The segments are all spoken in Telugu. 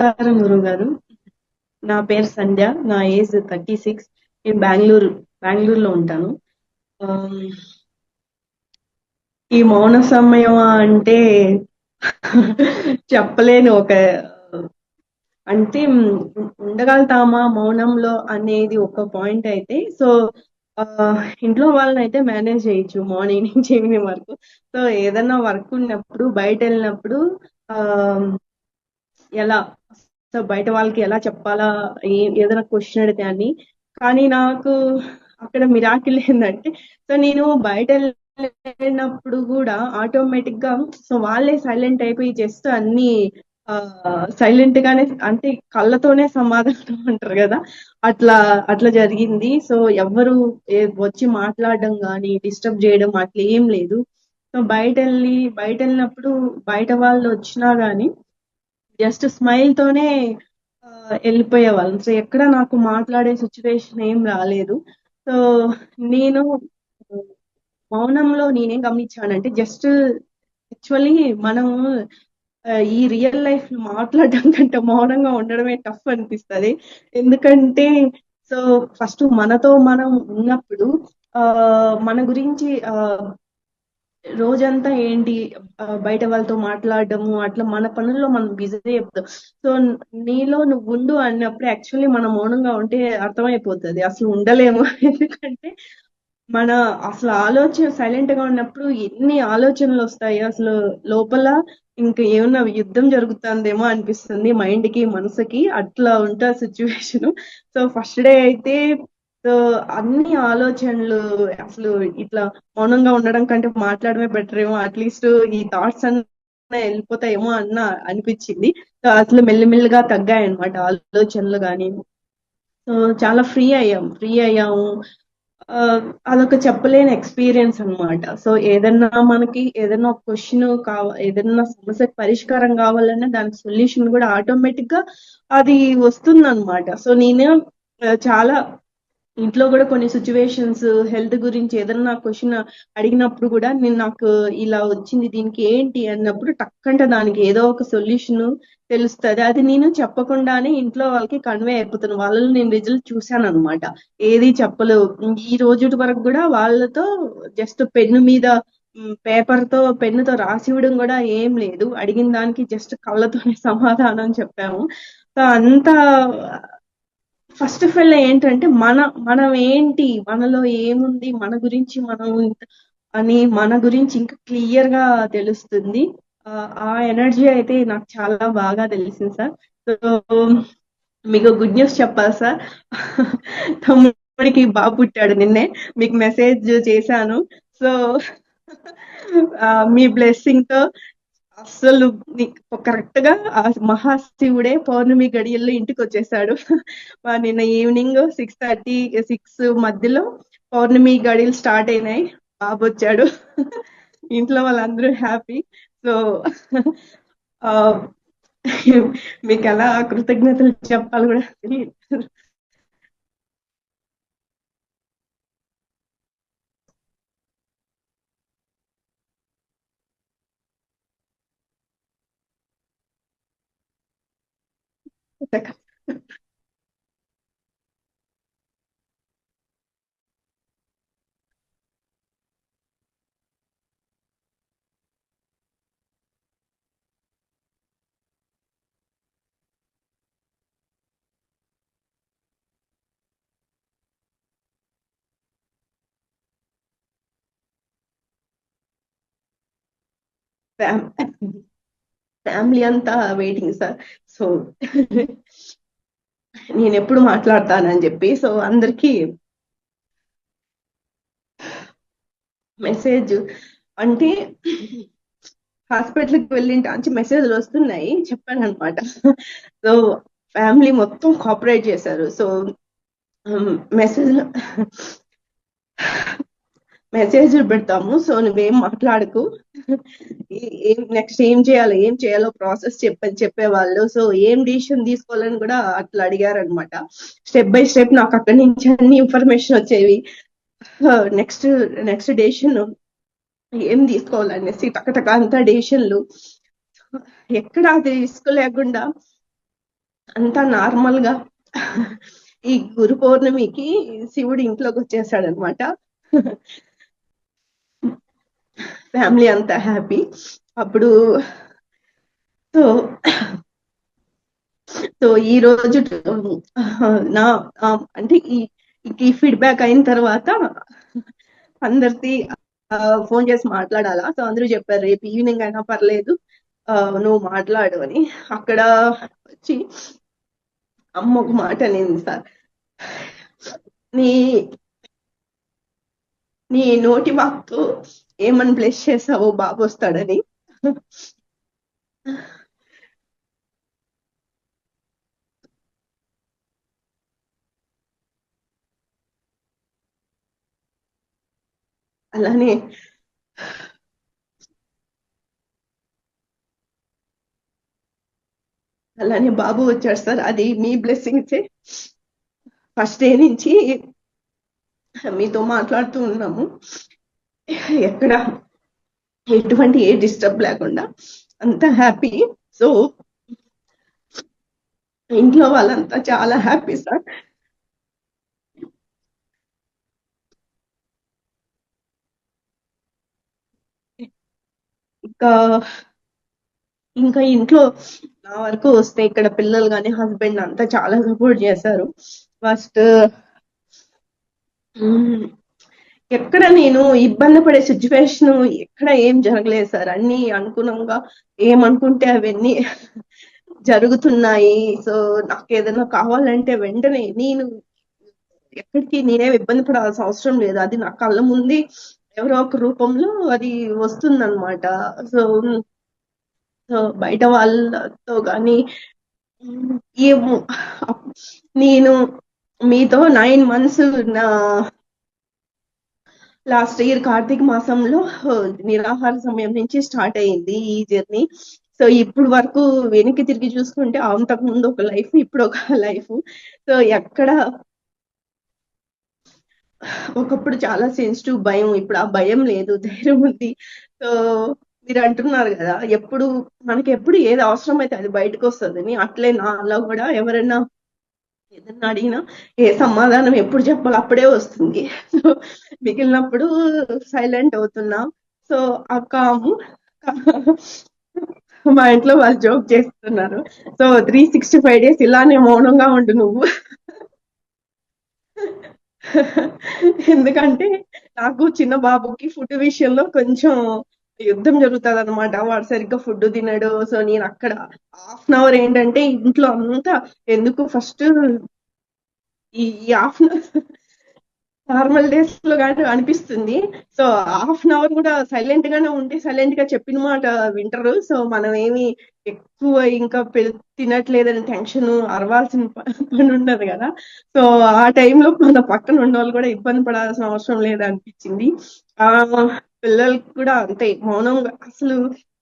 నమస్కారం గురుగారు. నా పేరు సంధ్య. నా ఏజ్ 36. నేను బెంగుళూరులో ఉంటాను. ఆమ్, ఈ మౌన సమయం అంటే చెప్పలేను. అంటే ఉండగలుగుతామా మౌనంలో అనేది ఒక పాయింట్ అయితే. సో ఆ, ఇంట్లో వాళ్ళని అయితే మేనేజ్ చేయొచ్చు మార్నింగ్ నుంచి ఈవినింగ్ వరకు. సో ఏదైనా వర్క్ ఉన్నప్పుడు బయట వెళ్ళినప్పుడు ఆ ఎలా సో బయట వాళ్ళకి ఎలా చెప్పాలా, ఏదైనా క్వశ్చన్ అడిగితే అని. కానీ నాకు అక్కడ మిరాకిల్ ఏంటంటే, సో నేను బయట వెళ్ళినప్పుడు కూడా ఆటోమేటిక్ గా సో వాళ్ళే సైలెంట్ అయిపోయి జస్ట్ అన్ని సైలెంట్ గానే, అంటే కళ్ళతోనే సమాధానం అంటారు కదా, అట్లా అట్లా జరిగింది. సో ఎవ్వరు వచ్చి మాట్లాడడం కానీ డిస్టర్బ్ చేయడం అట్లా ఏం లేదు. సో బయట వెళ్ళినప్పుడు బయట వాళ్ళు వచ్చినా గానీ జస్ట్ స్మైల్ తోనే వెళ్ళిపోయేవాళ్ళం. సో ఎక్కడ నాకు మాట్లాడే సిచ్యువేషన్ ఏం రాలేదు. సో నేను మౌనంలో నేనేం గమనించానంటే జస్ట్ యాక్చువల్లీ మనము ఈ రియల్ లైఫ్ మాట్లాడడం కంటే మౌనంగా ఉండడమే టఫ్ అనిపిస్తది. ఎందుకంటే సో ఫస్ట్ మనతో మనం ఉన్నప్పుడు ఆ మన గురించి రోజంతా ఏంటి, బయట వాళ్ళతో మాట్లాడడము అట్లా మన పనుల్లో మనం బిజీ చెప్తాం. సో నీలో నువ్వు ఉండు అన్నప్పుడు యాక్చువల్లీ మనం మౌనంగా ఉంటే అర్థమైపోతుంది అసలు ఉండలేము. ఎందుకంటే మన అసలు ఆలోచన సైలెంట్ గా ఉన్నప్పుడు ఎన్ని ఆలోచనలు వస్తాయి అసలు లోపల. ఇంకా ఏమన్నా యుద్ధం జరుగుతుందేమో అనిపిస్తుంది మైండ్ కి మనసుకి, అట్లా ఉంటా సిచ్యువేషన్. సో ఫస్ట్ డే అయితే సో అన్ని ఆలోచనలు అసలు ఇట్లా మౌనంగా ఉండడం కంటే మాట్లాడమే బెటర్ ఏమో, అట్లీస్ట్ ఈ థాట్స్ అన్న వెళ్ళిపోతాయేమో అన్న అనిపించింది. సో అసలు మెల్లిమెల్లిగా తగ్గాయి అనమాట ఆలోచనలు కానీ. సో చాలా ఫ్రీ అయ్యాము. ఆ, అదొక చెప్పలేని ఎక్స్పీరియన్స్ అన్నమాట. సో ఏదన్నా ఒక క్వశ్చన్ ఏదన్నా సమస్యకు పరిష్కారం కావాలన్నా దానికి సొల్యూషన్ కూడా ఆటోమేటిక్ గా అది వస్తుందన్నమాట. సో నేను చాలా ఇంట్లో కూడా కొన్ని సిచ్యువేషన్స్ హెల్త్ గురించి ఏదన్నా క్వశ్చన్ అడిగినప్పుడు కూడా నాకు ఇలా వచ్చింది దీనికి ఏంటి అన్నప్పుడు టక్కంట దానికి ఏదో ఒక సొల్యూషన్ తెలుస్తుంది. అది నేను చెప్పకుండానే ఇంట్లో వాళ్ళకి కన్వే అయిపోతాను. వాళ్ళలో నేను రిజల్ట్ చూశాను అనమాట. ఏది చెప్పలేవు. ఈ రోజు వరకు కూడా వాళ్ళతో జస్ట్ పెన్ను మీద పేపర్ తో పెన్నుతో రాసి ఇవ్వడం కూడా ఏం లేదు. అడిగిన దానికి జస్ట్ కళ్ళతోనే సమాధానం చెప్పాము. సో అంత ఫస్ట్ ఆఫ్ ఆల్ ఏంటంటే మనం ఏంటి, మనలో ఏముంది, మన గురించి మన గురించి ఇంకా క్లియర్ గా తెలుస్తుంది. ఆ ఎనర్జీ అయితే నాకు చాలా బాగా తెలిసింది సార్. సో మీకు గుడ్ న్యూస్ చెప్పాలి సార్. తమ్ముడికి బాబు పుట్టాడు నిన్నే. మీకు మెసేజ్ చేశాను. సో మీ బ్లెస్సింగ్ తో అస్సలు కరెక్ట్ గా ఆ మహాశివుడే పౌర్ణమి గడియల్లో ఇంటికి వచ్చేసాడు. నిన్న ఈవినింగ్ 6:30 6 మధ్యలో పౌర్ణమి గడియలు స్టార్ట్ అయినాయి. బాబు వచ్చాడు. ఇంట్లో వాళ్ళందరూ హ్యాపీ. సో ఆ మీకు ఎలా కృతజ్ఞతలు చెప్పాలి కూడా తెలియదు. ఫ్యామిలీ అంతా వెయిటింగ్ సార్. సో నేను ఎప్పుడు మాట్లాడతానని చెప్పి సో అందరికి మెసేజ్ అంటే హాస్పిటల్కి వెళ్ళింటే మంచి మెసేజ్లు వస్తున్నాయి చెప్పాను అనమాట. సో ఫ్యామిలీ మొత్తం కోఆపరేట్ చేశారు. సో మెసేజ్ మెసేజ్లు పెడతాము. సో నువ్వేం మాట్లాడకు, ఏం నెక్స్ట్ ఏం చేయాలో ప్రాసెస్ చెప్పేవాళ్ళు. సో ఏం డిసిషన్ తీసుకోవాలని కూడా అట్లా అడిగారు అనమాట. స్టెప్ బై స్టెప్ నాకు అక్కడి నుంచి అన్ని ఇన్ఫర్మేషన్ వచ్చేవి. నెక్స్ట్ నెక్స్ట్ డెసిషన్ ఏం తీసుకోవాలనేసి టకటక అంతా డెసిషన్లు, ఎక్కడ అది రిస్క్ లేకుండా అంతా నార్మల్ గా ఈ గురు పౌర్ణమికి శివుడు ఇంట్లోకి వచ్చేసాడనమాట. ఫ్యామిలీ అంతా హ్యాపీ. అప్పుడు సో సో ఈ రోజు నా అంటే ఈ ఫీడ్బ్యాక్ అయిన తర్వాత అందరికి ఫోన్ చేసి మాట్లాడాలా. సో అందరూ చెప్పారు రేపు ఈవినింగ్ అయినా పర్లేదు నువ్వు మాట్లాడు అని. అక్కడ వచ్చి అమ్మ ఒక మాట అనింది, సార్ నీ నీ నోటి వాక్తో ఏమని బ్లెస్ చేసావో బాబు వస్తాడని. అలానే అలానే బాబు వచ్చాడు సార్. అది మీ బ్లెస్సింగ్సే. ఫస్ట్ డే నుంచి మీతో మాట్లాడుతూ ఉన్నాము, ఎక్కడ ఎటువంటి ఏ డిస్టర్బ్ లేకుండా అంత హ్యాపీ. సో ఇంట్లో వాళ్ళంతా చాలా హ్యాపీ సార్. ఇంకా ఇంకా ఇంట్లో నా వరకు వస్తే ఇక్కడ పిల్లలు కానీ హస్బెండ్ అంతా చాలా సపోర్ట్ చేశారు. ఫస్ట్ ఎక్కడ నేను ఇబ్బంది పడే సిచ్యువేషన్ ఎక్కడ ఏం జరగలేదు సార్. అన్ని అనుగుణంగా ఏమనుకుంటే అవన్నీ జరుగుతున్నాయి. సో నాకు ఏదైనా కావాలంటే వెంటనే నేను ఎక్కడికి నేనేం ఇబ్బంది పడాల్సిన అవసరం లేదు. అది నా కళ్ళ ముందే ఎవరో ఒక రూపంలో అది వస్తుందన్నమాట. సో సో బయట వాళ్ళతో కానీ ఏమో నేను మీతో 9 months నా లాస్ట్ ఇయర్ కార్తీక మాసంలో నిరాహార సమయం నుంచి స్టార్ట్ అయింది ఈ జర్నీ. సో ఇప్పుడు వరకు వెనక్కి తిరిగి చూసుకుంటే అంతకు ముందు ఒక లైఫ్, ఇప్పుడు ఒక లైఫ్. సో ఎక్కడ ఒకప్పుడు చాలా సెన్సిటివ్ భయం, ఇప్పుడు ఆ భయం లేదు, ధైర్యం ఉంది. సో మీరు అంటున్నారు కదా ఎప్పుడు మనకి ఎప్పుడు ఏది అవసరం అయితే అది బయటకు వస్తుందని, అట్లే నాలో కూడా ఎవరైనా ఏదన్నా అడిగినా ఏ సమాధానం ఎప్పుడు చెప్పాలి అప్పుడే వస్తుంది. సో మిగిలినప్పుడు సైలెంట్ అవుతున్నా. సో ఆ కాము మా ఇంట్లో వాళ్ళు జోక్ చేస్తున్నారు, సో 365 days ఇలానే మౌనంగా ఉండు నువ్వు. ఎందుకంటే నాకు చిన్న బాబుకి ఫుడ్ విషయంలో కొంచెం యుద్ధం జరుగుతుంది అనమాట. వాడు సరిగ్గా ఫుడ్ తినడు. సో నేను అక్కడ హాఫ్ ఏంటంటే ఇంట్లో అంతా ఎందుకు ఫస్ట్ ఈ నార్మల్ డేస్ లో కానీ అనిపిస్తుంది. సో హాఫ్ కూడా సైలెంట్ గానే ఉండి సైలెంట్ గా చెప్పిన మాట వింటారు. సో మనం ఏమి ఎక్కువ ఇంకా తినట్లేదని టెన్షన్ అరవాల్సిన పని ఉండదు కదా. సో ఆ టైంలో మన పక్కన ఉన్న వాళ్ళు కూడా ఇబ్బంది పడాల్సిన అవసరం లేదనిపించింది. ఆ పిల్లలకి కూడా అంతే మౌనంగా అసలు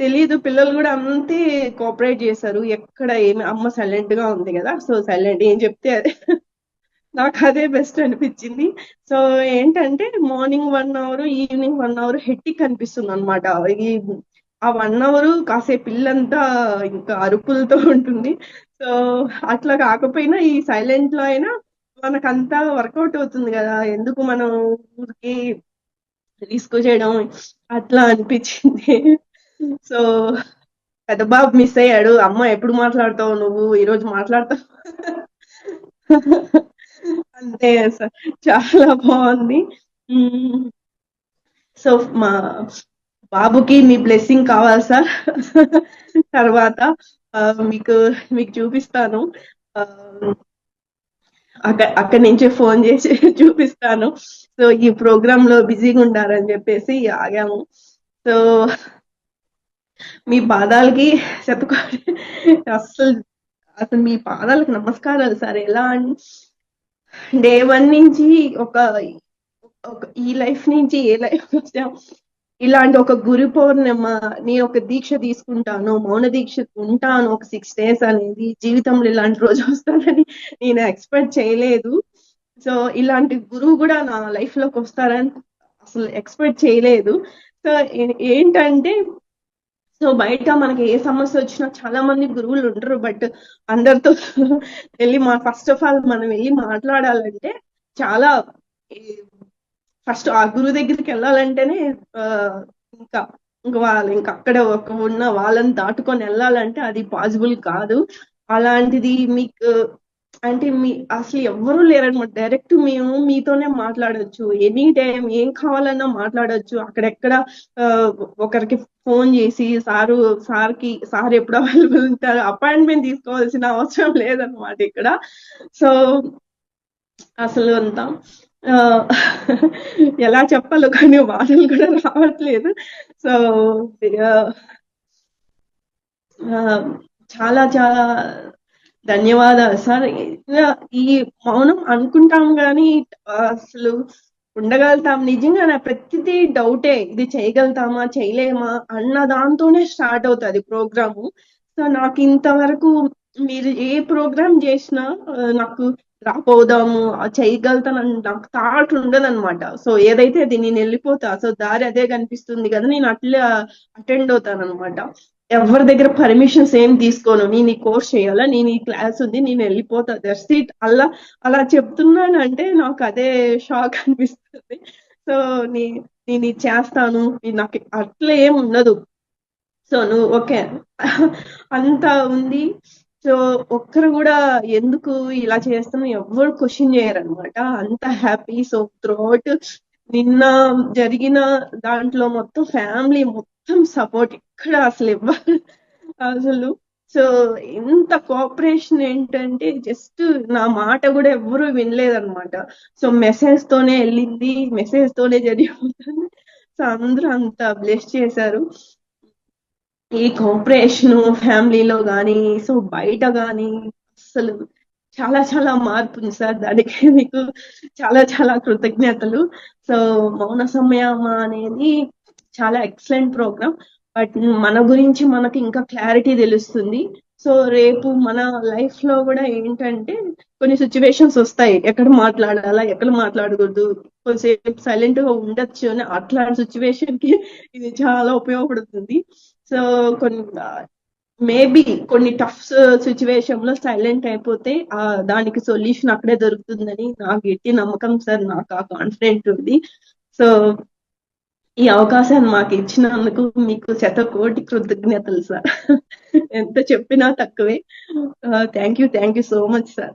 తెలీదు. పిల్లలు కూడా అంతే కోఆపరేట్ చేశారు. ఎక్కడ ఏమి అమ్మ సైలెంట్ గా ఉంది కదా, సో సైలెంట్ ఏం చెప్తే అదే నాకు అదే బెస్ట్ అనిపించింది. సో ఏంటంటే మార్నింగ్ 1 hour ఈవినింగ్ 1 hour హెట్టిక్ అనిపిస్తుంది అనమాట. ఈ ఆ 1 hour కాసేపు ఇల్లంతా ఇంకా అరుపులతో ఉంటుంది. సో అట్లా కాకపోయినా ఈ సైలెంట్ లో అయినా మనకంతా వర్కౌట్ అవుతుంది కదా, ఎందుకు మనం ఊరికి రిస్క్ చేయడం అట్లా అనిపించింది. సో పెద్ద బాబు మిస్ అయ్యాడు. అమ్మ ఎప్పుడు మాట్లాడతావు నువ్వు, ఈ రోజు మాట్లాడతావు. అంతే సార్, చాలా బాగుంది. సో మా బాబుకి మీ బ్లెస్సింగ్ కావాలి సార్. తర్వాత ఆ, మీకు మీకు చూపిస్తాను. ఆ, అక్కడి నుంచే ఫోన్ చేసి చూపిస్తాను. సో ఈ ప్రోగ్రామ్ లో బిజీగా ఉండాలని చెప్పేసి ఆగాము. సో మీ పాదాలకి చెప్పుకోండి. అసలు అసలు మీ పాదాలకు నమస్కారాలు సార్. ఎలా డే 1 నుంచి ఒక ఈ లైఫ్ నుంచి ఏ లైఫ్ వచ్చాం, ఇలాంటి ఒక గురు పౌర్ణిమ నేను ఒక దీక్ష తీసుకుంటాను, మౌన దీక్ష ఉంటాను ఒక 6 days అనేది, జీవితంలో ఇలాంటి రోజు వస్తానని నేను ఎక్స్పెక్ట్ చేయలేదు. సో ఇలాంటి గురువు కూడా నా లైఫ్ లోకి వస్తారని అసలు ఎక్స్పెక్ట్ చేయలేదు. సో ఏంటంటే సో బయట మనకి ఏ సమస్య వచ్చినా చాలా మంది గురువులు ఉంటారు. బట్ అందరితో వెళ్ళి ఫస్ట్ ఆఫ్ ఆల్ మనం వెళ్ళి మాట్లాడాలంటే చాలా ఫస్ట్ ఆ గురువు దగ్గరికి వెళ్ళాలంటేనే ఆ, ఇంకా ఇంకా వాళ్ళు ఇంకా అక్కడ ఉన్న వాళ్ళని దాటుకొని వెళ్ళాలంటే అది పాసిబుల్ కాదు. అలాంటిది మీకు అంటే అసలు ఎవ్వరూ లేరనమాట. డైరెక్ట్ మేము మీతోనే మాట్లాడొచ్చు. ఎనీ టైం ఏం కావాలన్నా మాట్లాడొచ్చు. అక్కడెక్కడ ఆ, ఒకరికి ఫోన్ చేసి సార్ ఎప్పుడు అవైలబుల్ ఉంటారు అపాయింట్మెంట్ తీసుకోవాల్సిన అవసరం లేదనమాట ఇక్కడ. సో అసలు అంతా ఆ, ఎలా చెప్పాలో కానీ మాటలు కూడా రావట్లేదు. సో ఆ, చాలా చాలా ధన్యవాదాలు సార్. ఈ మౌనం అనుకుంటాం కానీ అసలు ఉండగలుగుతాం. నిజంగా నా ప్రతిదీ డౌటే, ఇది చేయగలుగుతామా చేయలేమా అన్న దాంతోనే స్టార్ట్ అవుతుంది ప్రోగ్రాము. సో నాకు ఇంతవరకు మీరు ఏ ప్రోగ్రామ్ చేసినా నాకు రాపోదాము చేయగలుగుతానని నాకు థాట్ ఉండదన్నమాట. సో ఏదైతే అది నేను వెళ్ళిపోతా. సో దారి అదే కనిపిస్తుంది కదా, నేను అట్లా అటెండ్ అవుతాను అనమాట. ఎవరి దగ్గర పర్మిషన్స్ ఏం తీసుకోను. నేను ఈ కోర్స్ చేయాలా, నేను ఈ క్లాస్ ఉంది, నేను వెళ్ళిపోతా, దట్స్ ఇట్. అలా చెప్తున్నాను అంటే నాకు అదే షాక్ అనిపిస్తుంది. సో నేను ఇది చేస్తాను, నాకు అట్లా ఏం ఉండదు. సో నువ్వు ఓకే అంత ఉంది. సో ఒక్కరు కూడా ఎందుకు ఇలా చేస్తున్నావు ఎవ్వరు క్వశ్చన్ చేయరు అనమాట. అంత హ్యాపీ. సో త్రూఅవుట్ నిన్న జరిగిన దాంట్లో మొత్తం ఫ్యామిలీ మొత్తం సపోర్ట్. ఇక్కడ అసలు ఇవ్వాలి అసలు. సో ఎంత కోఆపరేషన్ ఏంటంటే జస్ట్ నా మాట కూడా ఎవ్వరూ వినలేదన్నమాట. సో మెసేజ్ తోనే వెళ్ళింది, మెసేజ్ తోనే జరిగిపోతుంది. సో అందరూ అంత బ్లెస్ చేశారు. ఈ కోఆపరేషన్ ఫ్యామిలీలో కానీ సో బయట కానీ అసలు చాలా చాలా మార్పు ఉంది సార్. దానికి మీకు చాలా చాలా కృతజ్ఞతలు. సో మౌన సమయం అనేది చాలా ఎక్సలెంట్ ప్రోగ్రామ్. బట్ మన గురించి మనకి ఇంకా క్లారిటీ తెలుస్తుంది. సో రేపు మన లైఫ్ లో కూడా ఏంటంటే కొన్ని సిచ్యువేషన్స్ వస్తాయి, ఎక్కడ మాట్లాడాలా ఎక్కడ మాట్లాడకూడదు, కొంచెంసేపు సైలెంట్ గా ఉండొచ్చు అని. అట్లాంటి సిచ్యువేషన్ కి ఇది చాలా ఉపయోగపడుతుంది. సో కొన్ని మేబీ కొన్ని టఫ్ సిచ్యువేషన్ లో సైలెంట్ అయిపోతే దానికి సొల్యూషన్ అక్కడే దొరుకుతుందని నాకు గట్టి నమ్మకం సార్. నాకు ఆ కాన్ఫిడెంట్ ఉంది. సో ఈ అవకాశాన్ని మాకు ఇచ్చినందుకు మీకు శతకోటి కృతజ్ఞతలు సార్. ఎంత చెప్పినా తక్కువే. Thank you so much sir.